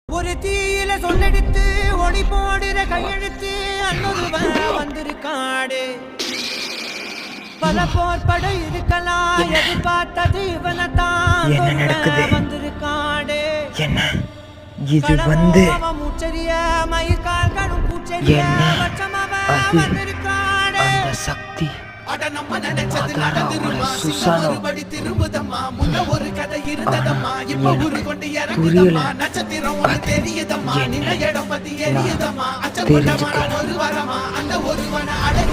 ஒரு தீயில சொல்லெடுத்து ஒளி போடுற கையெழுத்து அன்னொருவன் வந்திருக்காடு. பல போர்பட இருக்கலாம் எதிர்பார்த்தது இவனத்தான் வந்திருக்காடு. இது வந்து மூச்சரிய மயிர்கால்களும் பூச்சரிய வந்திருக்காடு. அந்த சக்தி திரும்புதம்மா முன்ன ஒரு கதை இருந்ததம்மா இப்ப ஒரு கொண்டு இறங்குதம்மா நட்சத்திரம் ஒன்று தெரியுதம்மா நின்ன இடம் பத்தி எரியுதம்மா அச்சப்பட்டமான ஒரு வரமா அந்த ஒருவனை அடை